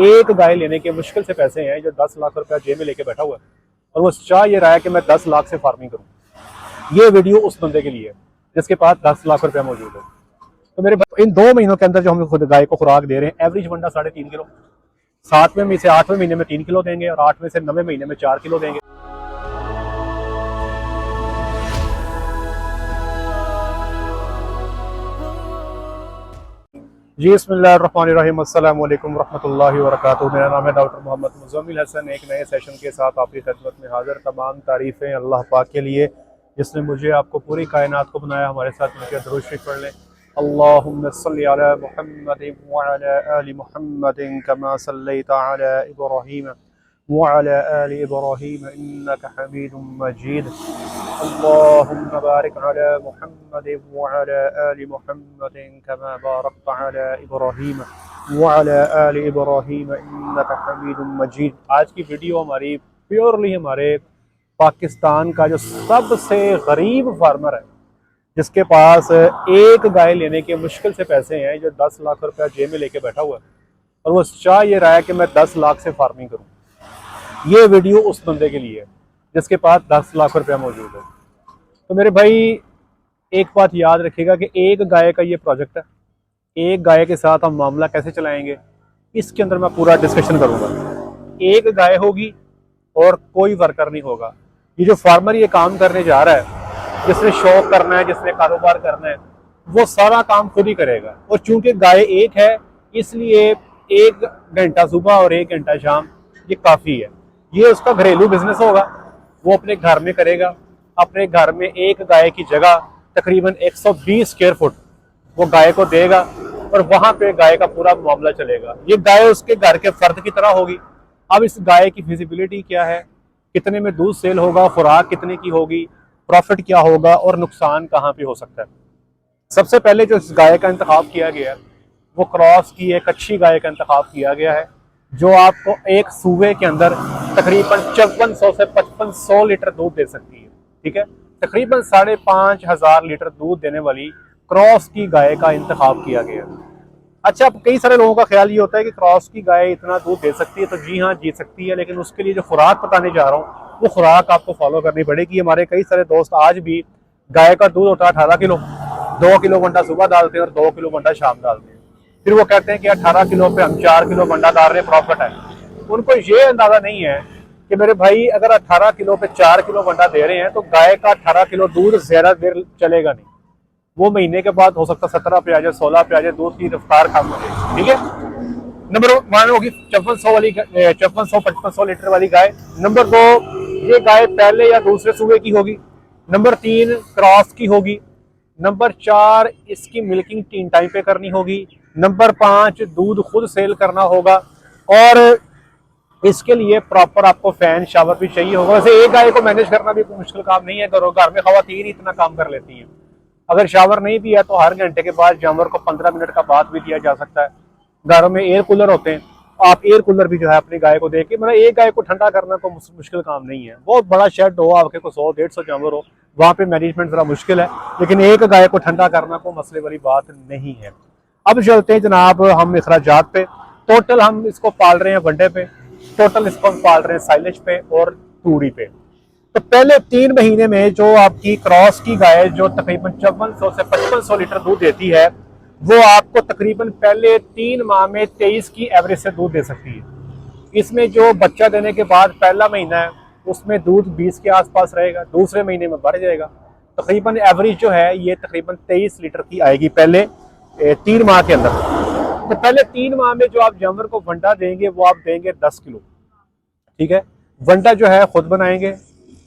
एक गाय लेने के मुश्किल से पैसे हैं जो 10 लाख रुपया जेब में लेके बैठा हुआ है और वो चाह ये रहा है कि मैं 10 लाख से फार्मिंग करूं। ये वीडियो उस बंदे के लिए है जिसके पास 10 लाख रुपया मौजूद है। तो मेरे इन 2 महीनों के अंदर जो हम खुद गाय को खुराक दे रहे हैं, एवरेज बंदा 3.5 किलो, 7वें में से 8वें महीने में 3 किलो देंगे और 8वें से 9वें महीने में 4 किलो देंगे। जी बिस्मिल्लाहिर्रहमानिर्रहीम, अस्सलामु अलैकुम रहमतुल्लाहि व बरकातुहू। मेरा नाम है डॉक्टर मोहम्मद मुज़म्मिल हसन। एक नए सेशन के साथ आपकी खिदमत में हाज़िर। तमाम तारीफ़ें अल्लाह पाक के लिए जिसने मुझे आपको पूरी कायनात को बनाया। हमारे साथ मुझे दुरूद शरीफ पढ़ लें। अल्लाहुम्मा सल्लि अला मुहम्मदिन व अला आलि मुहम्मदिन कमा सल्लैता अला इब्राहीम व अला आलि इब्राहीम इन्नका हमीदुम मजीद। अल्लाहुम्मा बारिक अला मुहम्मदिन व अला आलि मुहम्मदिन कमा बारकता अला इब्राहीम व अला आलि इब्राहीम इन्नका हमीदुम मजीद। आज की वीडियो हमारी प्योरली हमारे पाकिस्तान का जो सबसे गरीब फार्मर है, जिसके पास एक गाय लेने के मुश्किल से पैसे हैं, जो 10 लाख रुपया जेब में लेके बैठा हुआ है और वो चाह ये रहा है कि मैं 10 लाख से फार्मिंग करूं। ये वीडियो उस बंदे के लिए है जिसके पास 10 लाख रुपया मौजूद है। तो मेरे भाई एक बात याद रखिएगा कि एक गाय का ये प्रोजेक्ट है। एक गाय के साथ हम मामला कैसे चलाएंगे, इसके अंदर मैं पूरा डिस्कशन करूंगा। एक गाय होगी और कोई वर्कर नहीं होगा। ये जो फार्मर ये काम करने जा रहा है, जिसने शौक करना है, जिसने कारोबार करना है, वो सारा काम खुद ही करेगा। और चूंकि गाय एक है, इसलिए 1 घंटा सुबह और 1 घंटा शाम ये काफ़ी है। ये उसका घरेलू बिजनेस होगा, वो अपने घर में करेगा। अपने घर में एक गाय की जगह तकरीबन 120 स्क्वायर फुट वो गाय को देगा और वहां पे गाय का पूरा मामला चलेगा। ये गाय उसके घर के फर्द की तरह होगी। अब इस गाय की फिजिबिलिटी क्या है, कितने में दूध सेल होगा, खुराक कितने की होगी, प्रॉफिट क्या होगा और नुकसान कहाँ पे हो सकता है। सबसे पहले जो इस गाय का इंतखाब किया गया है वो क्रॉस की एक अच्छी गाय का इंतखाब किया गया है, जो आपको एक सूबे के अंदर तकरीबन 5400 से 5500 लीटर दूध दे सकती है। ठीक है, तकरीबन 5500 लीटर दूध देने वाली क्रॉस की गाय का इंतखाब किया गया है। अच्छा, अब कई सारे लोगों का ख्याल ये होता है कि क्रॉस की गाय इतना दूध दे सकती है, तो जी हाँ, जी सकती है, लेकिन उसके लिए जो खुराक बताने जा रहा हूँ वो खुराक आपको फॉलो करनी पड़ेगी। हमारे कई सारे दोस्त आज भी गाय का दूध होता है 18 किलो, 2 किलो वंडा सुबह डालते हैं और 2 किलो वंडा शाम डालते हैं। फिर वो कहते हैं कि 18 किलो पे हम 4 किलो वंडा डाल रहे हैं, प्रॉफिट है। उनको ये अंदाजा नहीं है कि मेरे भाई अगर 18 किलो पे 4 किलो वंडा दे रहे हैं तो गाय का 18 किलो दूध ज्यादा देर चलेगा नहीं। वो महीने के बाद हो सकता है 17 पे आ जाए, 16 पे आ जाए, दूध की रफ्तार कम हो जाए। ठीक है, नंबर 1 होगी 5400 वाली 5400-5500 लीटर वाली गाय। नंबर 2, ये गाय पहले या दूसरे सूबे की होगी। नंबर 3, क्रॉस की होगी। नंबर 4, इसकी मिल्किंग 3 टाइम पे करनी होगी। नंबर 5, दूध खुद सेल करना होगा और इसके लिए प्रॉपर आपको फैन शावर भी चाहिए होगा। वैसे एक गाय को मैनेज करना भी कोई मुश्किल काम नहीं है, घर में खवातीन ही इतना काम कर लेती हैं। अगर शावर नहीं दिया तो हर घंटे के बाद जानवर को 15 मिनट का बाथ भी दिया जा सकता है। घरों में एयर कूलर होते हैं, आप एयर कूलर भी जो है अपनी गाय को देके, मतलब एक गाय को ठंडा करना कोई मुश्किल काम नहीं है। बहुत बड़ा शेड हो, आपके को 100-150 जानवर हो, वहाँ पे मैनेजमेंट जरा मुश्किल है, लेकिन एक गाय को ठंडा करना कोई मसले वाली बात नहीं है। अब चलते हैं जनाब हम इखराजात पे। टोटल हम इसको पाल रहे हैं वनडे पे, टोटल इसको हम पाल रहे हैं साइलेज पे और तूड़ी पे। तो पहले 3 महीने में जो आपकी क्रॉस की गाय जो तकरीबन 5400 से 5500 लीटर दूध देती है, वो आपको तकरीबन पहले 3 माह में 23 की एवरेज से दूध दे सकती है। इसमें जो बच्चा देने के बाद पहला महीना है उसमें दूध 20 के आसपास रहेगा, दूसरे महीने में बढ़ जाएगा। तकरीबन एवरेज जो है ये तकरीबन 23 लीटर की आएगी पहले 3 माह के अंदर। तो पहले 3 माह में जो आप जानवर को वंडा देंगे वो आप देंगे 10 किलो। ठीक है, वंडा जो है खुद बनाएंगे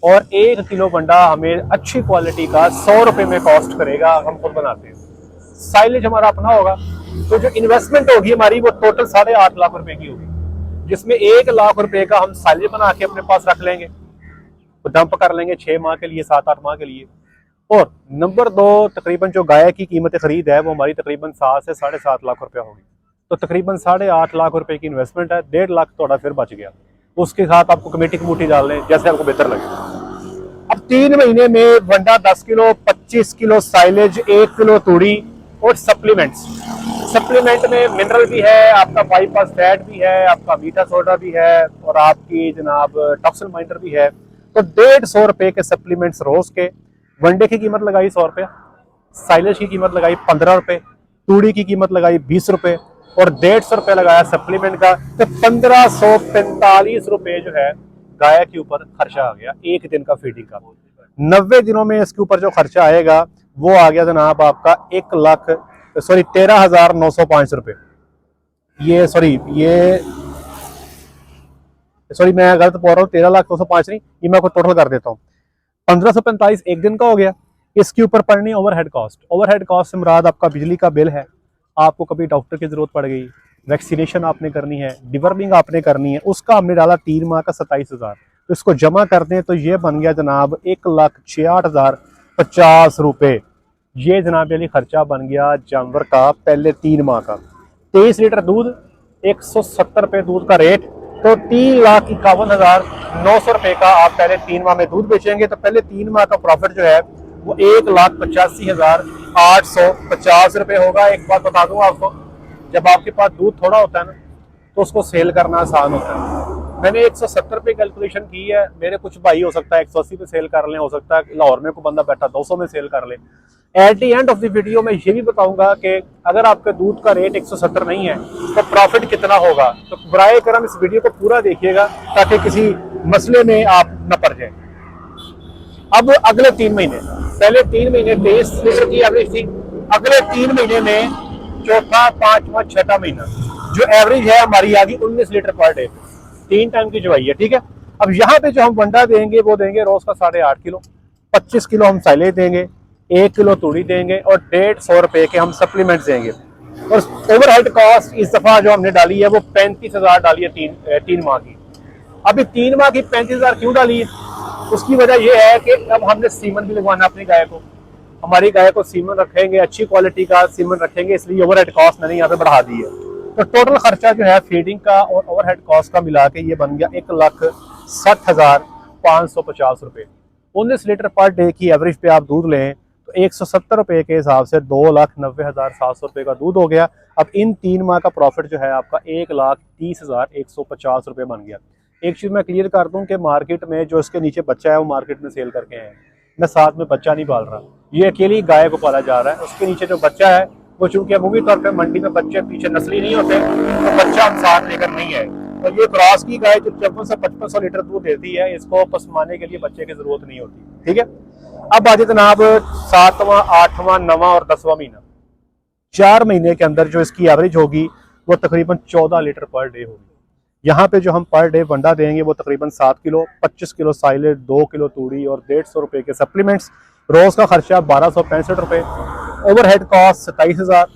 और 1 किलो वंडा हमें अच्छी क्वालिटी का 100 रुपये में कॉस्ट करेगा, हम खुद बनाते हैं। साइलेज हमारा अपना होगा, तो जो इन्वेस्टमेंट होगी हमारी वो टोटल 8.5 लाख रुपए की होगी, जिसमें 1 लाख रुपए का हम साइलेज बना के अपने पास रख लेंगे, तो डंप कर लेंगे 6 माह के लिए, 7-8 माह के लिए। और नंबर 2, तकरीबन जो गाय की कीमत खरीद है वो हमारी तकरीबन 7 से 7.5 लाख रुपया होगी। तो तकरीबन 8.5 लाख रुपए की इन्वेस्टमेंट है, 1.5 लाख थोड़ा फिर बच गया। उसके साथ आपको कमेटी कमूटी डाल लें जैसे आपको बेहतर लगे। अब 3 महीने में वंडा 10 किलो, 25 किलो साइलेज, 1 किलो तूड़ी, और सप्लीमेंट्स। सप्लीमेंट में मिनरल भी है, आपका बाईपास फैट भी है, आपका मीठा सोडा भी है और आपकी जनाब टॉक्सिन माइंडर भी है। तो 150 रुपए के सप्लीमेंट्स रोज के। वनडे की कीमत लगाई 100 रुपये, साइलेज की कीमत लगाई 15 रुपए, तूड़ी की कीमत लगाई 20 रुपए और 150 रुपए लगाया सप्लीमेंट का। तो 1545 रुपए जो है गाय के ऊपर खर्चा आ गया एक दिन का फीडिंग का। 90 दिनों में इसके ऊपर जो खर्चा आएगा वो आ गया जनाब आपका 13,905 रुपए। ये मैं गलत बोल रहा हूँ, 13,905 नहीं, ये मैं आपको टोटल कर देता हूँ। 1545 एक दिन का हो गया। इसके ऊपर पड़नी ओवरहेड कॉस्ट। ओवरहेड कॉस्ट से मुराद आपका बिजली का बिल है, आपको कभी डॉक्टर की जरूरत पड़ गई, वैक्सीनेशन आपने करनी है, डिवर्मिंग आपने करनी है, उसका हमने डाला 3 माह का 27,000। तो इसको जमा कर दें तो ये बन गया जनाब 1,66,050 रुपए। ये जनाब अली खर्चा बन गया जानवर का पहले 3 माह का। 23 लीटर दूध, 170 रुपए दूध का रेट, तो 3,51,900 रुपए का आप पहले 3 माह में दूध बेचेंगे। तो पहले 3 माह का प्रॉफिट जो है वो 1,85,850 रुपए होगा। एक बात बता दूं आपको, जब आपके पास दूध थोड़ा होता है ना तो उसको सेल करना आसान होता है। मैंने 170 पे कैलकुलेशन की है, मेरे कुछ भाई हो सकता है 180 पे सेल कर लें, हो सकता है लाहौर में कोई बंदा बैठा 200 में सेल कर ले। At the end of the video में ये भी बताऊंगा कि अगर आपके दूध का रेट 170 नहीं है तो प्रॉफिट कितना होगा। तो बराए करम इस वीडियो को पूरा देखिएगा ताकि किसी मसले में आप न पड़ जाए। अब अगले 3 महीने, पहले 3 महीने 23 लीटर की एवरेज थी, अगले 3 महीने में चौथा, पांचवा, छठा महीना जो एवरेज है हमारी आ गई 19 लीटर पर डे। 3 टाइम की जुआई है, ठीक है। अब यहाँ पे जो हम वंडा देंगे वो देंगे रोज का 8.5 किलो, 25 किलो हम साइलेज देंगे, 1 किलो तूड़ी देंगे और 150 रुपए के हम सप्लीमेंट देंगे। और ओवरहेड कॉस्ट इस दफा जो हमने डाली है वो 35,000 डाली है 3 माह की। अभी 3 माह की 35,000 क्यों डाली है? उसकी वजह यह है कि अब हमने सीमन भी लगवाना अपनी गाय को। हमारी गाय को सीमन रखेंगे, अच्छी क्वालिटी का सीमन रखेंगे, इसलिए ओवरहेड कॉस्ट मैंने यहाँ पे बढ़ा दी है। तो टोटल खर्चा जो है फीडिंग का और ओवरहेड कॉस्ट का मिला के ये बन गया 1,60,550 रुपए। 19 लीटर पर डे की एवरेज पे आप दूध लें तो 170 रुपए के हिसाब से 2,90,700 रुपए का दूध हो गया। अब इन 3 माह का प्रॉफिट जो है आपका 1,30,150 रुपए बन गया। एक चीज मैं क्लियर कर दूं कि मार्केट में जो इसके नीचे बच्चा है वो मार्केट में सेल करके आए हैं, मैं साथ में बच्चा नहीं पाल रहा, ये अकेली गाय को पाला जा रहा है। उसके नीचे जो बच्चा है वो चूंकि अमूमी तौर पर मंडी में बच्चे पीछे नस्ली नहीं होते तो बच्चा हम साथ लेकर नहीं है। तो ये क्रॉस की गाय जो 5400-5500 लीटर दूध देती है, इसको पसमाने के लिए बच्चे की जरूरत नहीं होती, ठीक है। अब आ जाए जनाब 7वां, 8वां, 9वां और 10वां महीना। 4 महीने के अंदर जो इसकी एवरेज होगी वो तकरीबन 14 लीटर पर डे होगी। यहाँ पे जो हम पर डे वंडा देंगे वो तकरीबन 7 किलो, 25 किलो साइलेज, 2 किलो तूड़ी और 150 रुपए के सप्लीमेंट्स। रोज का खर्चा 1265 रुपए, ओवरहेड कॉस्ट 27,000,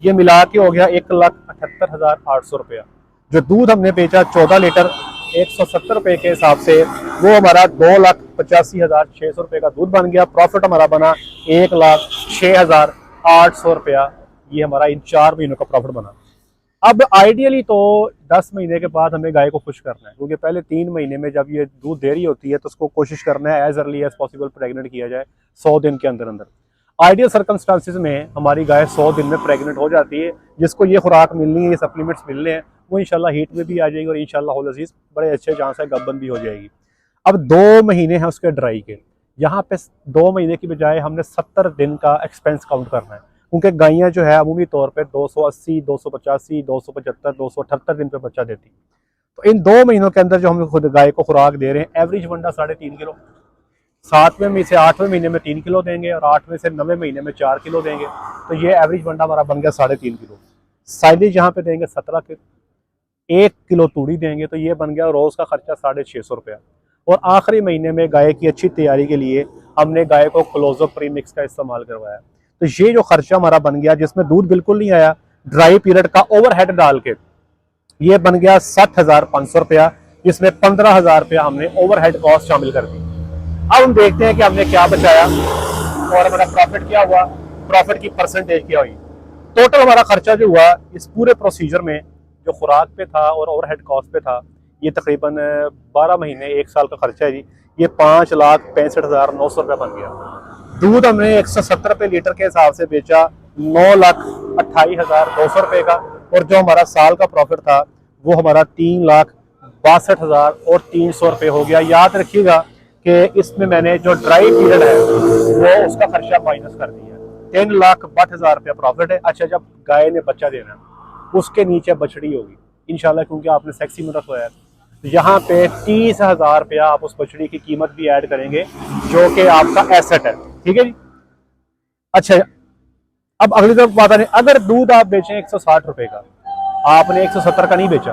ये मिला के हो गया 1,78,800 रुपया। जो दूध हमने बेचा 14 लीटर 170 रुपए के हिसाब से वो हमारा 2,85,600 रुपए का दूध बन गया। प्रॉफिट हमारा बना 1,06,800 रुपया। ये हमारा इन 4 महीनों का प्रॉफिट बना। अब आइडियली तो 10 महीने के बाद हमें गाय को खुश करना है, क्योंकि पहले 3 महीने में जब ये दूध दे रही होती है तो उसको कोशिश करना है as early as possible pregnant किया जाए 100 दिन के अंदर अंदर। आइडियल सर्कमस्टांसिस में हमारी गाय 100 दिन में प्रेग्नेंट हो जाती है। जिसको ये खुराक मिलनी है, ये सप्लीमेंट्स मिलने हैं, वो इंशाल्लाह हीट में भी आ जाएगी और इंशाल्लाह होल अजीज बड़े अच्छे चांस है गब्बन भी हो जाएगी। अब 2 महीने हैं उसके ड्राई के, यहाँ पे 2 महीने की बजाय हमने 70 दिन का एक्सपेंस काउंट करना है, क्योंकि गायें जो है अमूमी तौर पे 280, 285, 275, 278 दिन पे बच्चा देती। तो इन 2 महीनों के अंदर जो हम खुद गाय को खुराक दे रहे हैं, एवरेज वंडा 3.5 किलो, 7वें से 8वें महीने में 3 किलो देंगे और 8वें से 9वें महीने में 4 किलो देंगे। तो ये एवरेज वंडा हमारा बन गया 3.5 किलो। साइलेज यहाँ पे देंगे 17 किलो, 1 किलो तूड़ी देंगे, तो ये बन गया रोज का खर्चा 650 रुपया। और आखिरी महीने में गाय की अच्छी तैयारी के लिए हमने गाय को क्लोजअप प्रीमिक्स का इस्तेमाल करवाया। तो ये जो खर्चा हमारा बन गया, जिसमें दूध बिल्कुल नहीं आया, ड्राई पीरियड का ओवरहेड डाल के ये बन गया 60,500 रुपया, जिसमें 15,000 रुपया हमने ओवरहेड कॉस्ट शामिल कर दी। अब हम देखते हैं कि हमने क्या बचाया और हमारा प्रॉफिट क्या हुआ, प्रॉफिट की परसेंटेज क्या हुई। टोटल हमारा खर्चा जो हुआ इस पूरे प्रोसीजर में, जो खुराक पे था और ओवरहेड कॉस्ट पे था, ये तकरीबन 12 महीने 1 साल का खर्चा है जी, ये 5,65,900 रुपया बन गया। दूध हमने 170 रुपये लीटर के हिसाब से बेचा, 9,28,200 रुपये का, और जो हमारा साल का प्रॉफिट था वो हमारा 3,62,300 रुपये हो गया। याद रखिएगा कि इसमें मैंने जो ड्राई पीरियड है वो उसका खर्चा माइनस कर दिया। 3,62,000 रुपया प्रॉफिट है। अच्छा, जब गाय ने बच्चा देना उसके नीचे बछड़ी होगी इंशाल्लाह, क्योंकि आपने सेक्सी में रखवाया है, तो यहाँ पे 30,000 रुपया आप उस बछड़ी की कीमत भी ऐड करेंगे जो कि आपका एसेट है। ठीक है जी। अच्छा, अब अगली तरफ बात है, अगर दूध आप बेचें 160 रुपए का, आपने 170 का नहीं बेचा,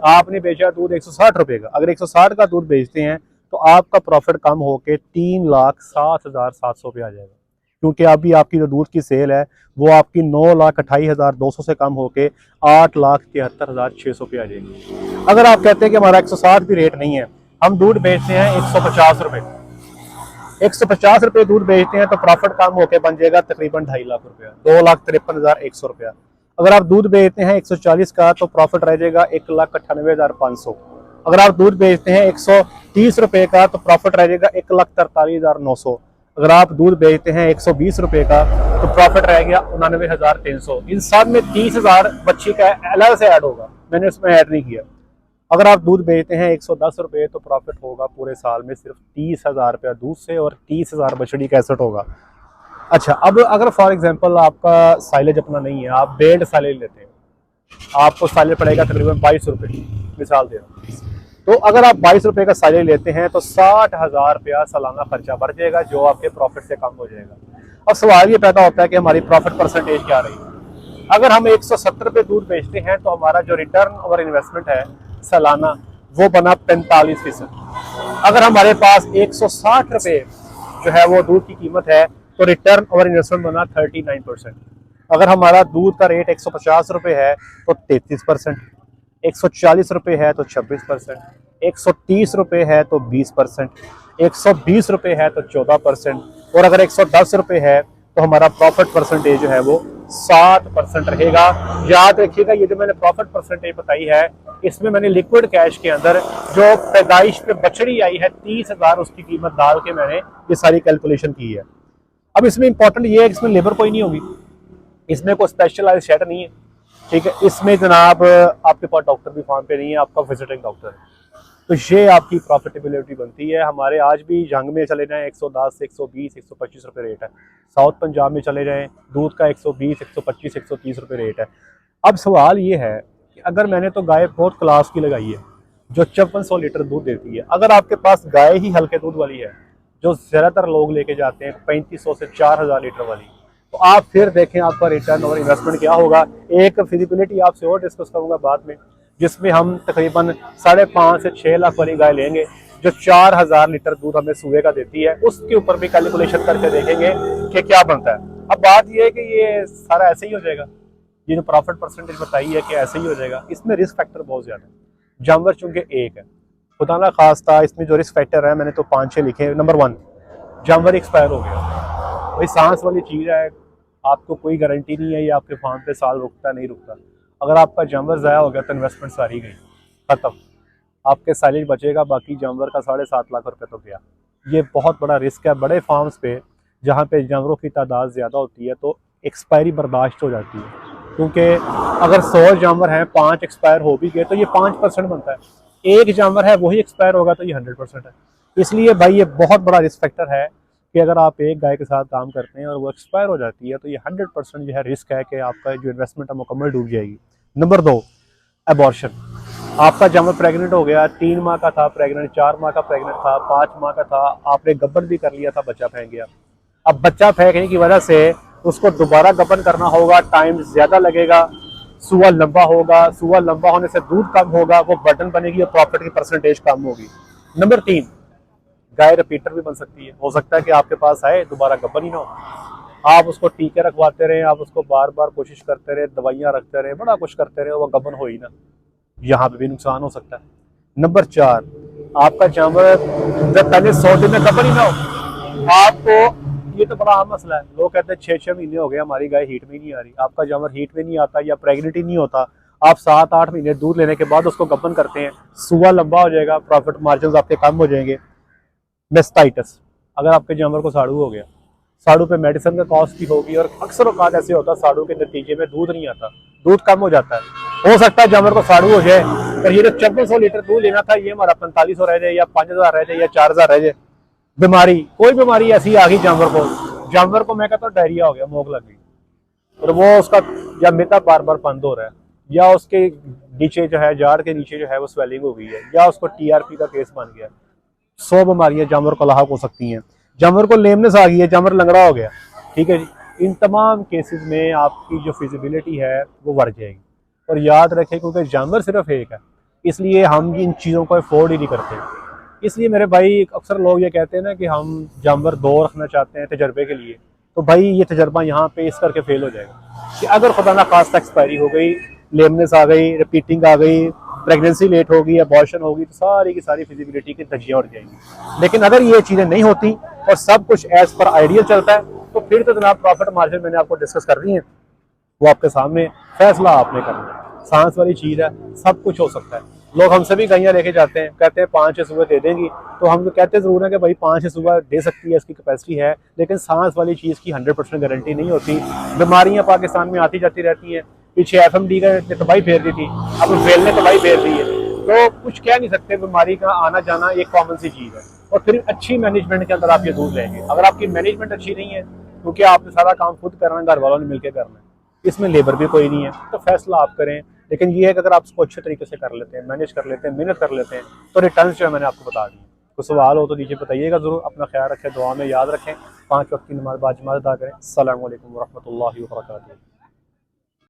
आपने बेचा दूध 160 रुपए का, अगर 160 का दूध बेचते हैं तो आपका प्रॉफिट कम होके 3,07,700 पे आ जाएगा, क्योंकि अभी आपकी जो दूध की सेल है वो आपकी 9,28,200 से कम होके 8,73,600 पे आ जाएगी। अगर आप कहते हैं कि हमारा 160 भी रेट नहीं है, हम दूध बेचते हैं 150 रुपए, 150 रुपए दूध बेचते हैं तो प्रॉफिट कम होके बन जाएगा तकरीबन 2.5 लाख रुपया, 2,53,100 रुपया। अगर आप दूध बेचते हैं 140 का तो प्रॉफिट रह जाएगा 1,98,500। अगर आप दूध बेचते हैं 130 रुपए का तो प्रॉफिट रह जाएगा 1,43,900। अगर आप दूध बेचते हैं 120 रुपए का तो प्रॉफिट रह गया 99,300। इन सब में 30,000 बच्ची का अलग से ऐड होगा, मैंने इसमें ऐड नहीं किया। अगर आप दूध बेचते हैं 110 रुपए तो प्रॉफिट होगा पूरे साल में सिर्फ 30,000 रुपया दूध से, और 30,000 बछड़ी का एसेट होगा। अच्छा, अब अगर फॉर एग्जांपल आपका साइलेज अपना नहीं है, आप बेल्ट साइलेज लेते हैं, आपको साइलेज पड़ेगा तकरीबन 22 रुपये, मिसाल दे रहा हूँ। तो अगर आप 22 रुपये का साइलेज लेते हैं तो 60,000 रुपया सालाना खर्चा बढ़ जाएगा, जो आपके प्रॉफिट से कम हो जाएगा। अब सवाल ये पैदा होता है कि हमारी प्रॉफिट परसेंटेज क्या रही। अगर हम 170 रुपये दूध बेचते हैं तो हमारा जो रिटर्न और इन्वेस्टमेंट है सालाना वो बना 45%। अगर हमारे पास 160 रुपये जो है वो दूध की कीमत है तो रिटर्न और इन्वेस्टमेंट बना 39%। अगर हमारा दूध का रेट 150 रुपये है तो 33%, 140 रुपये है तो 26%, 130 रुपये है तो 20%, 120 रुपये है तो 14%, और अगर 110 रुपये है तो हमारा प्रॉफिट परसेंटेज जो है वो 7% रहेगा। याद रखिएगा, ये जो मैंने प्रॉफिट परसेंटेज बताई है इसमें मैंने लिक्विड कैश के अंदर जो पैदाइश पे बछड़ी आई है 30,000 उसकी कीमत डाल के मैंने ये सारी कैलकुलेशन की है। अब इसमें इंपॉर्टेंट ये है कि इसमें लेबर कोई नहीं होगी, इसमें कोई स्पेशलाइज शेड नहीं है। ठीक है, इसमें जनाब आपके पास डॉक्टर भी फार्म पे नहीं है, आपका विजिटिंग डॉक्टर है, तो ये आपकी प्रॉफिटेबिलिटी बनती है। हमारे आज भी जंग में चले जाएं 110, 120, 125 रुपये रेट है। साउथ पंजाब में चले जाएं दूध का 120, 125, 130 रुपये रेट है। अब सवाल ये है कि अगर मैंने तो गाय बहुत क्लास की लगाई है जो 5400 लीटर दूध देती है, अगर आपके पास गाय ही हल्के दूध वाली है जो ज़्यादातर लोग लेके जाते हैं 3500 से 4000 लीटर वाली, तो आप फिर देखें आपका रिटर्न और इन्वेस्टमेंट क्या होगा। एक फिजिबिलिटी आपसे और डिस्कस करूंगा बाद में, जिसमें हम तकरीबन 5.5 से 6 लाख वाली गाय लेंगे जो 4000 लीटर दूध हमें सुबह का देती है, उसके ऊपर भी कैलकुलेशन करके देखेंगे कि क्या बनता है। अब बात यह है कि ये सारा ऐसे ही हो जाएगा, ये जो प्रॉफिट परसेंटेज बताई है कि ऐसे ही हो जाएगा, इसमें रिस्क फैक्टर बहुत ज्यादा है। जानवर चूंकि एक है, खुदा ना खास्ता इसमें जो रिस्क फैक्टर है मैंने तो 5-6 लिखे। नंबर 1, जानवर एक्सपायर हो गया, वही सांस वाली चीज़ है, आपको कोई गारंटी नहीं है ये आपके फार्म पे साल रुकता नहीं रुकता। अगर आपका जानवर ज़ाया हो गया तो इन्वेस्टमेंट सारी गई, खत्म, आपके साइलेज बचेगा, बाकी जानवर का 7.5 लाख रुपये तो गया। ये बहुत बड़ा रिस्क है। बड़े फार्म्स पे जहाँ पे जानवरों की तादाद ज़्यादा होती है तो एक्सपायरी बर्दाश्त हो जाती है, क्योंकि अगर 100 जानवर हैं 5 एक्सपायर हो भी गए तो ये 5% बनता है, एक जानवर है वही एक्सपायर होगा तो ये 100% है। इसलिए भाई ये बहुत बड़ा रिस्क फैक्टर है कि अगर आप एक गाय के साथ काम करते हैं और वो एक्सपायर हो जाती है तो ये 100% जो है रिस्क है कि आपका जो इन्वेस्टमेंट है मुकम्मल डूब जाएगी। Number 2, abortion. आपका जानवर प्रेग्नेंट हो गया, 3 माह का था प्रेग्नेंट, 4 माह का प्रेग्नेंट था, 5 माह का था, आपने गब्बर भी कर लिया था, बच्चा फेंक गया। अब बच्चा फेंकने की वजह से उसको दोबारा गबन करना होगा, टाइम ज़्यादा लगेगा, सुआ लंबा होगा, सुआ लंबा होने से दूध कम होगा, वो बर्डन बनेगी और प्रॉफिट की परसेंटेज कम होगी। नंबर 3, गाय रिपीटर भी बन सकती है। हो सकता है कि आपके पास आए दोबारा गबन ही ना हो, आप उसको टीके रखवाते रहे, आप उसको बार बार कोशिश करते रहे, दवाइयाँ रखते रहे, बड़ा कुछ करते रहे, वो गबन हो ही ना, यहाँ पे भी नुकसान हो सकता है। नंबर 4, आपका जानवर जब पहले 100 दिन में गबन ही ना हो, आपको, ये तो बड़ा आम मसला है, लोग कहते हैं 6-6 महीने हो गए हमारी गाय हीट में नहीं आ रही, आपका जानवर हीट में नहीं आता या प्रेग्नेंट ही नहीं होता, आप 7-8 महीने दूध लेने के बाद उसको गबन करते हैं, सुबह लंबा हो जाएगा, प्रॉफिट मार्जिन आपके कम हो जाएंगे। मेस्टाइटिस, अगर आपके जानवर को साड़ू हो गया, साड़ू पे मेडिसिन का कॉस्ट भी होगी, और अक्सर औकात ऐसे होता है साड़ू के नतीजे में दूध नहीं आता, दूध कम हो जाता है। हो सकता है जानवर को साड़ू हो जाए, पर ये जो 5400 लीटर दूध लेना था ये हमारा 4500 रह जाए, या 5000 रह जाए, या 4000 रह जाए। बीमारी, कोई बीमारी ऐसी आ गई जानवर को मैं कहता हूँ डायरिया हो गया, मोक लग गई, और वो उसका या मिता बार बार बंद हो रहा है, या उसके नीचे जो है, जाड़ के नीचे जो है वो स्वेलिंग हो गई है, या उसको टीआरपी का केस बन गया। 100 बीमारियां जानवर को लाक हो सकती हैं। जानवर को लेमनेस आ गई है, जानवर लंगड़ा हो गया, ठीक है जी। इन तमाम केसेस में आपकी जो फिजिबिलिटी है वो बढ़ जाएगी। और याद रखें, क्योंकि जानवर सिर्फ एक है, इसलिए हम इन चीज़ों को अफोर्ड ही नहीं करते। इसलिए मेरे भाई, अक्सर लोग ये कहते हैं ना कि हम जानवर 2 रखना चाहते हैं तजर्बे के लिए, तो भाई ये तजर्बा यहाँ पे इस करके फेल हो जाएगा कि अगर खुदा ना खास्ता एक्सपायरी हो गई, लेमनेस आ गई, रिपीटिंग आ गई, प्रेगनेंसी लेट होगी, अबॉर्शन होगी, तो सारी की सारी फिजिबिलिटी की धज्जियां उड़ जाएंगी। लेकिन अगर ये चीज़ें नहीं होती और सब कुछ एज पर आइडियल चलता है, तो फिर तो जनाब प्रॉफिट मार्जिन मैंने आपको डिस्कस कर दी है, वो आपके सामने, फैसला आपने करना है। सांस वाली चीज़ है, सब कुछ हो सकता है। लोग हमसे भी गैया लेके जाते हैं, कहते हैं 5-6 सुबह दे देंगी, तो हम तो कहते ज़रूर है कि भाई 5-6 सुबह दे सकती है, इसकी कैपेसिटी है, लेकिन सांस वाली चीज़ की 100% गारंटी नहीं होती। बीमारियां पाकिस्तान में आती जाती रहती हैं। पीछे FMD का ने तबाही फेर दी थी, अब वेल ने तबाही फेर दी है, तो कुछ कह नहीं सकते। बीमारी का आना जाना एक कॉमन सी चीज़ है, और फिर अच्छी मैनेजमेंट के अंदर आप ये दूध लेंगे। अगर आपकी मैनेजमेंट अच्छी नहीं है, क्योंकि आपने सारा काम खुद करना है, घर वालों ने मिलकर करना है, इसमें लेबर भी कोई नहीं है, तो फैसला आप करें। लेकिन ये है कि अगर आप इसको अच्छे तरीके से कर लेते हैं, मैनेज कर लेते हैं, मेहनत कर लेते हैं, तो रिटर्न जो है मैंने आपको बता दी। कोई सवाल हो तो नीचे बताइएगा ज़रूर। अपना ख्याल रखें, दुआ में याद रखें, 5 वक्त की नमाज बाजमात अदा करें। अस्सलामु अलैकुम वरहमतुल्लाहि वबरकातुहू।